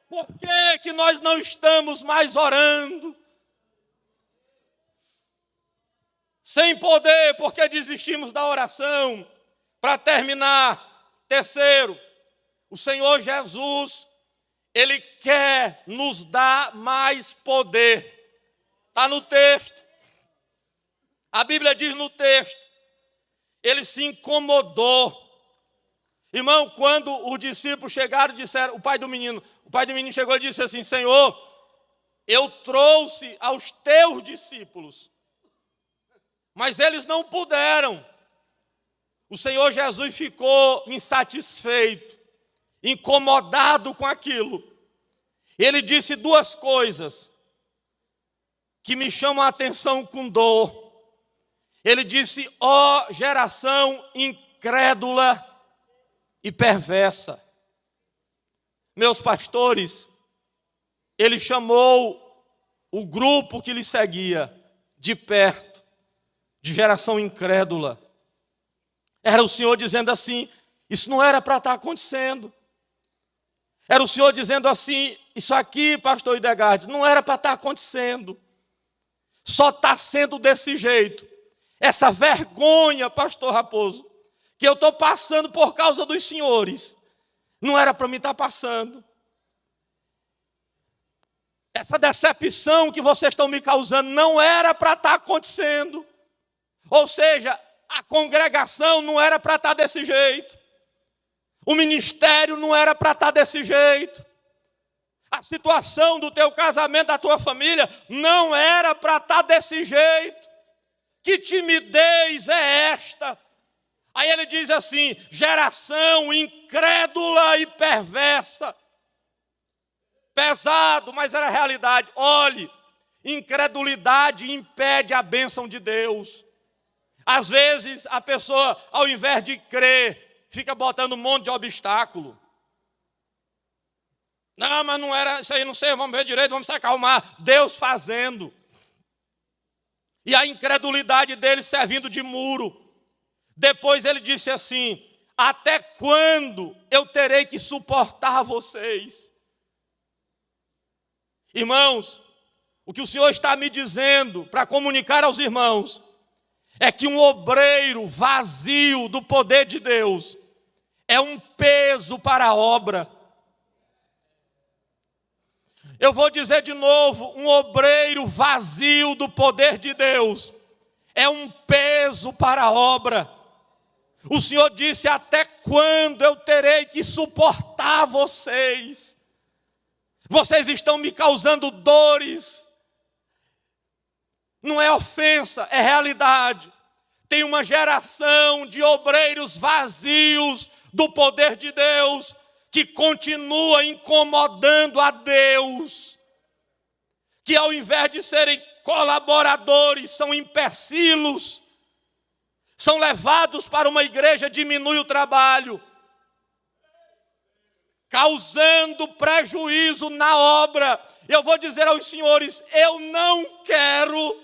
Por que nós não estamos mais orando? Sem poder, porque desistimos da oração. Para terminar, terceiro, o Senhor Jesus, Ele quer nos dar mais poder. Está no texto. A Bíblia diz no texto, Ele se incomodou. Irmão, quando os discípulos chegaram e disseram, o pai do menino chegou e disse assim: Senhor, eu trouxe aos teus discípulos, mas eles não puderam. O Senhor Jesus ficou insatisfeito, incomodado com aquilo. Ele disse duas coisas que me chamam a atenção com dor. Ele disse: ó geração incrédula e perversa. Meus pastores, ele chamou o grupo que lhe seguia de perto, de geração incrédula. Era o Senhor dizendo assim: isso não era para estar acontecendo. Era o Senhor dizendo assim: isso aqui, pastor Idegardes, não era para estar acontecendo. Só está sendo desse jeito. Essa vergonha, pastor Raposo, que eu estou passando por causa dos senhores, não era para mim estar passando. Essa decepção que vocês estão me causando não era para estar acontecendo. Ou seja, a congregação não era para estar desse jeito. O ministério não era para estar desse jeito. A situação do teu casamento, da tua família, não era para estar desse jeito. Que timidez é esta? Aí ele diz assim: geração incrédula e perversa. Pesado, mas era realidade. Olhe, incredulidade impede a bênção de Deus. Às vezes a pessoa, ao invés de crer, fica botando um monte de obstáculo. Não, mas não era isso aí, não sei, vamos ver direito, vamos se acalmar. Deus fazendo. E a incredulidade dele servindo de muro. Depois ele disse assim: até quando eu terei que suportar vocês? Irmãos, o que o Senhor está me dizendo para comunicar aos irmãos é que um obreiro vazio do poder de Deus é um peso para a obra. Eu vou dizer de novo, um obreiro vazio do poder de Deus é um peso para a obra. O Senhor disse: até quando eu terei que suportar vocês? Vocês estão me causando dores. Não é ofensa, é realidade. Tem uma geração de obreiros vazios do poder de Deus que continua incomodando a Deus, que ao invés de serem colaboradores, são empecilhos, são levados para uma igreja, diminui o trabalho, causando prejuízo na obra. Eu vou dizer aos senhores: eu não quero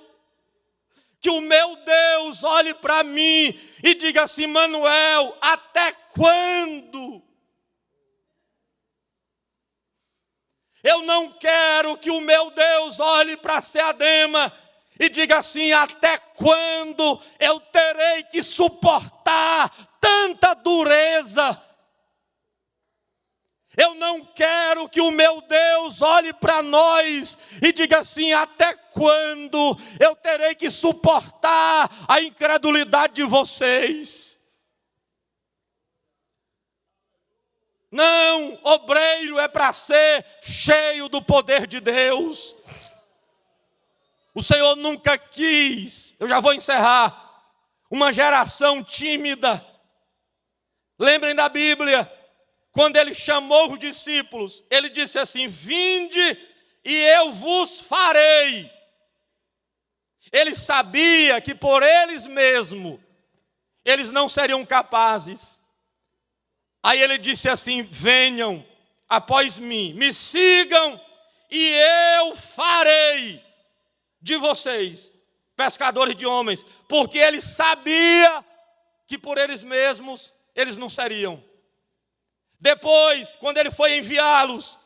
que o meu Deus olhe para mim e diga assim: Manuel, até quando? Eu não quero que o meu Deus olhe para Ceadema e diga assim: até quando eu terei que suportar tanta dureza? Eu não quero que o meu Deus olhe para nós e diga assim: até quando eu terei que suportar a incredulidade de vocês? Não, obreiro é para ser cheio do poder de Deus. O Senhor nunca quis, eu já vou encerrar, uma geração tímida. Lembrem da Bíblia, quando ele chamou os discípulos, ele disse assim: vinde e eu vos farei. Ele sabia que por eles mesmos, eles não seriam capazes. Aí ele disse assim: venham após mim, me sigam e eu farei de vocês pescadores de homens. Porque ele sabia que por eles mesmos eles não seriam. Depois, quando ele foi enviá-los,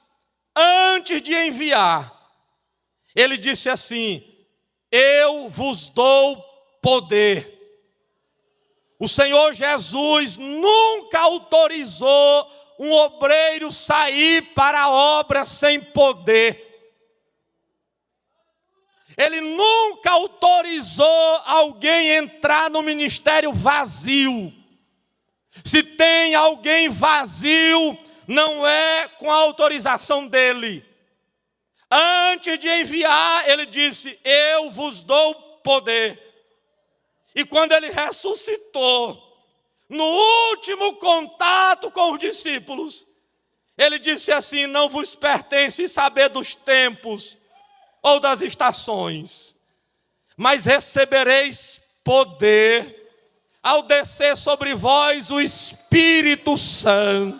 antes de enviar, ele disse assim: eu vos dou poder. O Senhor Jesus nunca autorizou um obreiro sair para a obra sem poder. Ele nunca autorizou alguém entrar no ministério vazio. Se tem alguém vazio, não é com a autorização dele. Antes de enviar, ele disse: eu vos dou poder. E quando ele ressuscitou, no último contato com os discípulos, ele disse assim: não vos pertence saber dos tempos ou das estações, mas recebereis poder ao descer sobre vós o Espírito Santo.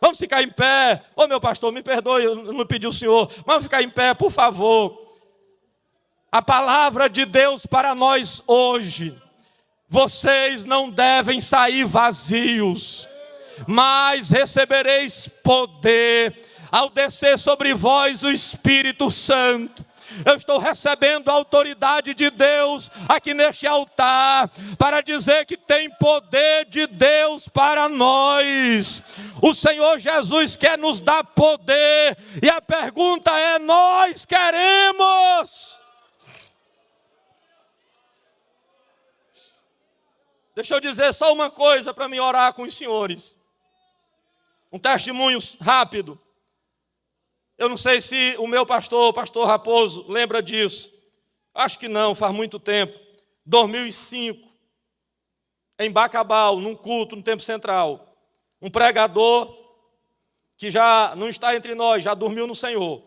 Vamos ficar em pé. Ô meu pastor, me perdoe, eu não pedi o senhor. Vamos ficar em pé, por favor. A palavra de Deus para nós hoje: vocês não devem sair vazios, mas recebereis poder ao descer sobre vós o Espírito Santo. Eu estou recebendo a autoridade de Deus aqui neste altar para dizer que tem poder de Deus para nós. O Senhor Jesus quer nos dar poder e a pergunta é: nós queremos? Deixa eu dizer só uma coisa para me orar com os senhores. Um testemunho rápido. Eu não sei se o meu pastor, o pastor Raposo, lembra disso. Acho que não, faz muito tempo. 2005, em Bacabal, num culto no Templo Central. Um pregador que já não está entre nós, já dormiu no Senhor.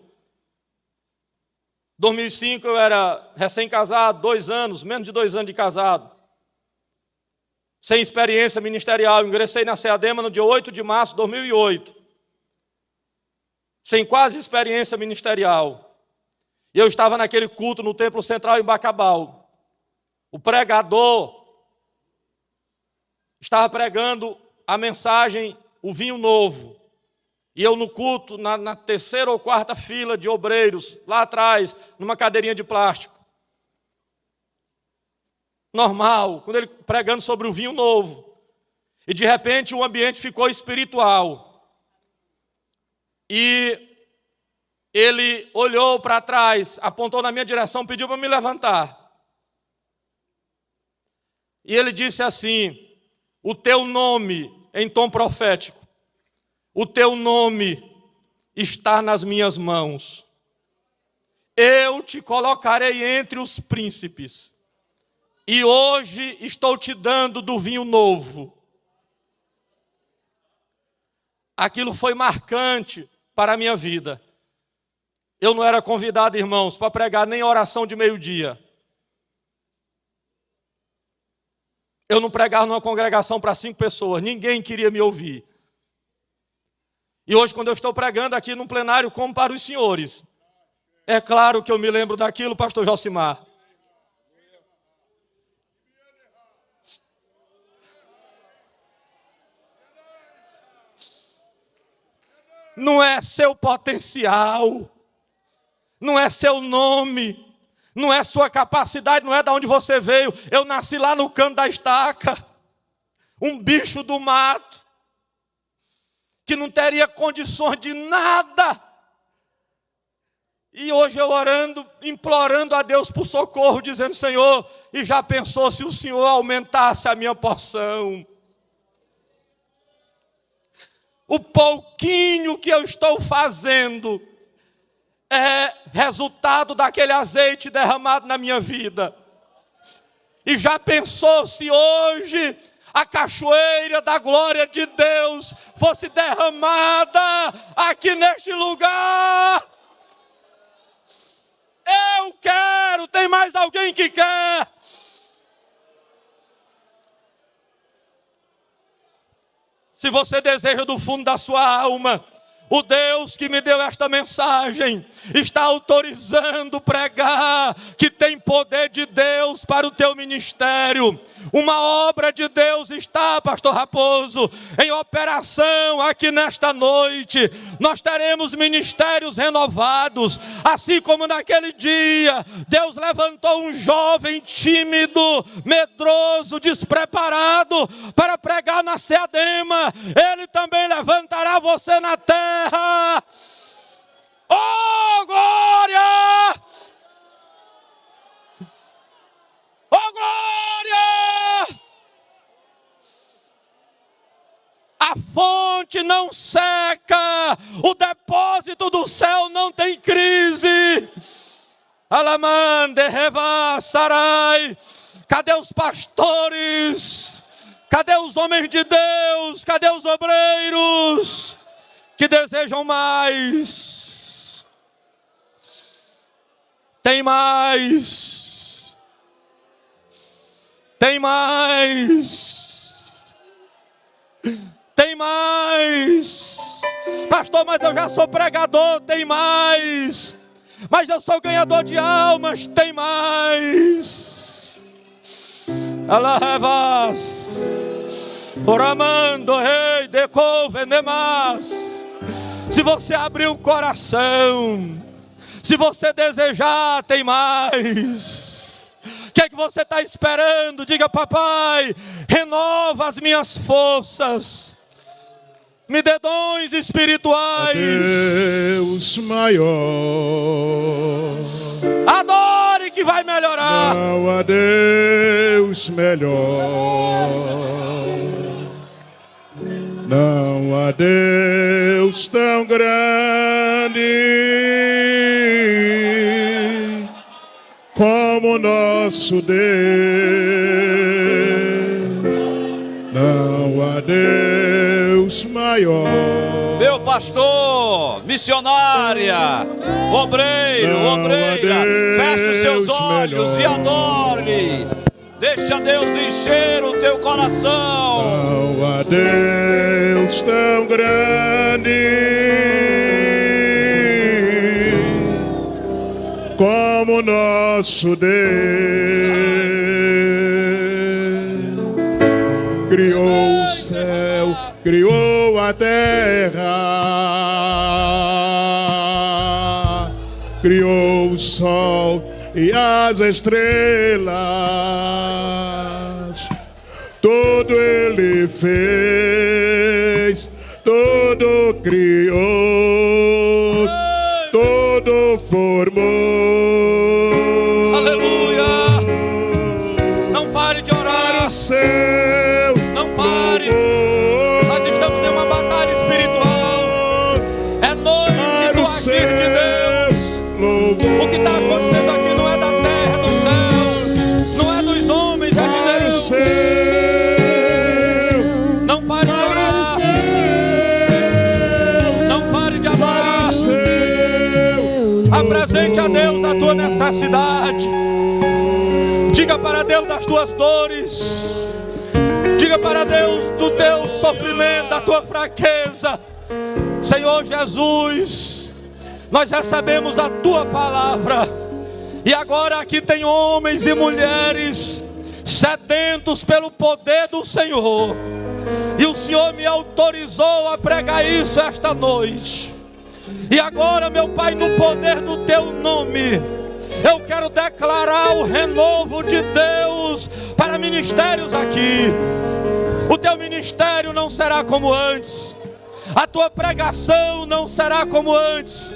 2005 eu era recém-casado, 2 anos, menos de 2 anos de casado. Sem experiência ministerial, ingressei na SEADEMA no dia 8 de março de 2008. Sem quase experiência ministerial. E eu estava naquele culto no Templo Central em Bacabal. O pregador estava pregando a mensagem, o vinho novo. E eu no culto, na terceira ou quarta fila de obreiros, lá atrás, numa cadeirinha de plástico. Normal, quando ele pregando sobre o vinho novo. E de repente o ambiente ficou espiritual. E ele olhou para trás, apontou na minha direção, pediu para me levantar. E ele disse assim: o teu nome, em tom profético, o teu nome está nas minhas mãos. Eu te colocarei entre os príncipes. E hoje estou te dando do vinho novo. Aquilo foi marcante para a minha vida. Eu não era convidado, irmãos, para pregar nem oração de meio-dia. Eu não pregava numa congregação para 5 pessoas. Ninguém queria me ouvir. E hoje, quando eu estou pregando aqui num plenário, como para os senhores, é claro que eu me lembro daquilo, pastor Josimar. Não é seu potencial, não é seu nome, não é sua capacidade, não é de onde você veio. Eu nasci lá no canto da estaca, um bicho do mato, que não teria condições de nada. E hoje eu orando, implorando a Deus por socorro, dizendo: Senhor, e já pensou se o Senhor aumentasse a minha porção? O pouquinho que eu estou fazendo é resultado daquele azeite derramado na minha vida. E já pensou se hoje a cachoeira da glória de Deus fosse derramada aqui neste lugar? Eu quero, tem mais alguém que quer? Se você deseja do fundo da sua alma, o Deus que me deu esta mensagem está autorizando pregar que tem poder de Deus para o teu ministério. Uma obra de Deus está, pastor Raposo, em operação aqui nesta noite. Nós teremos ministérios renovados, assim como naquele dia Deus levantou um jovem tímido, medroso, despreparado para pregar na SEADEMA. Ele também levantará você na terra. Oh, glória! Oh, glória! A fonte não seca, o depósito do céu não tem crise. Alamande, Reva, Sarai. Cadê os pastores? Cadê os homens de Deus? Cadê os obreiros que desejam mais? Tem mais. Tem mais. Tem mais. Pastor, mas eu já sou pregador. Tem mais. Mas eu sou ganhador de almas. Tem mais. Alahevas. Oramando, rei, deco, venemas. Se você abrir o coração, se você desejar, tem mais. O que é que você está esperando? Diga: papai, renova as minhas forças, me dê dons espirituais. Deus maior, adore que vai melhorar. não há Deus melhor. Não há Deus tão grande como nosso Deus. Não há Deus Deus maior. Meu pastor, missionária, obreiro, Não há obreira, feche os seus Deus olhos e melhor. adore. Deixa Deus encher o teu coração. Não há Deus tão grande como nosso Deus. Criou o céu, criou a terra, criou o sol e as estrelas. Tudo Ele fez, tudo criou, tudo formou. Aleluia! Não pare de orar. Céu, Não pare. Nós estamos em uma batalha espiritual. É noite do agir de Deus. O que está acontecendo aqui não é da terra, do céu, não é dos homens, é de Deus. Não pare de orar. Não pare de adorar. Apresente a Deus a tua necessidade. Diga para Deus das tuas dores. Diga para Deus do teu sofrimento, da tua fraqueza. Senhor Jesus, nós recebemos a tua palavra. E agora aqui tem homens e mulheres sedentos pelo poder do Senhor. E o Senhor me autorizou a pregar isso esta noite. E agora, meu Pai, no poder do teu nome, eu quero declarar o renovo de Deus para ministérios aqui. O teu ministério não será como antes. A tua pregação não será como antes.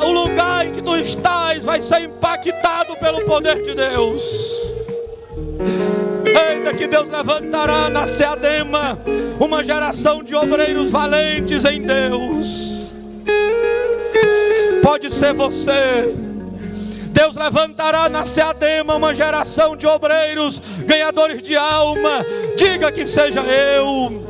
O lugar em que tu estás vai ser impactado pelo poder de Deus. Eita, que Deus levantará na Ceadema uma geração de obreiros valentes em Deus. Pode ser você. Deus levantará na Ceadema uma geração de obreiros ganhadores de alma. Diga que seja eu.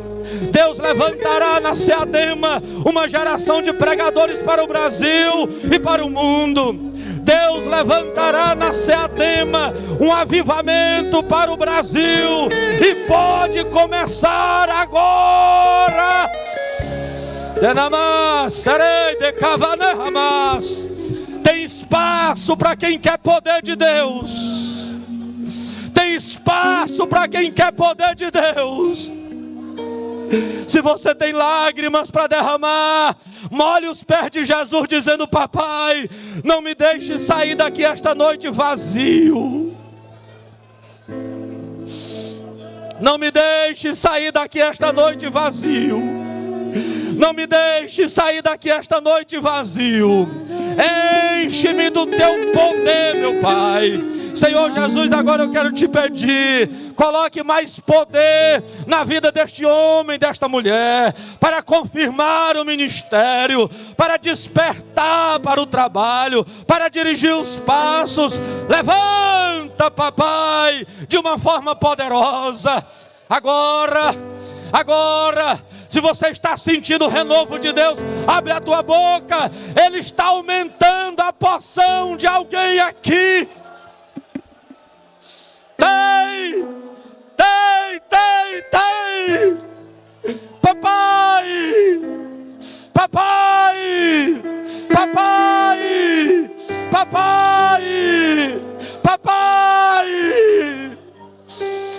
Deus levantará na Ceadema uma geração de pregadores para o Brasil e para o mundo. Deus levantará na Ceadema um avivamento para o Brasil. E pode começar agora. Tem espaço para quem quer poder de Deus. Tem espaço para quem quer poder de Deus. Se você tem lágrimas para derramar, molhe os pés de Jesus dizendo: papai, não me deixe sair daqui esta noite vazio. Não me deixe sair daqui esta noite vazio. Não me deixe sair daqui esta noite vazio. Enche-me do teu poder, meu Pai. Senhor Jesus, agora eu quero te pedir, coloque mais poder na vida deste homem, desta mulher, para confirmar o ministério, para despertar para o trabalho, para dirigir os passos. Levanta, papai, de uma forma poderosa. Agora, se você está sentindo o renovo de Deus, abre a tua boca. Ele está aumentando a porção de alguém aqui. Tem. Papai.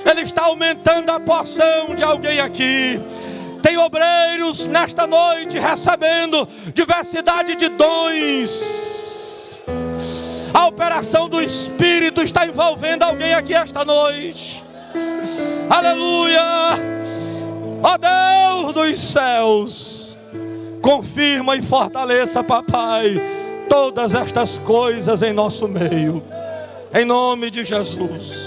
Ele está aumentando a porção de alguém aqui. Tem obreiros nesta noite recebendo diversidade de dons. A operação do Espírito está envolvendo alguém aqui esta noite. Aleluia! Ó Deus dos céus, confirma e fortaleça, papai, todas estas coisas em nosso meio. Em nome de Jesus.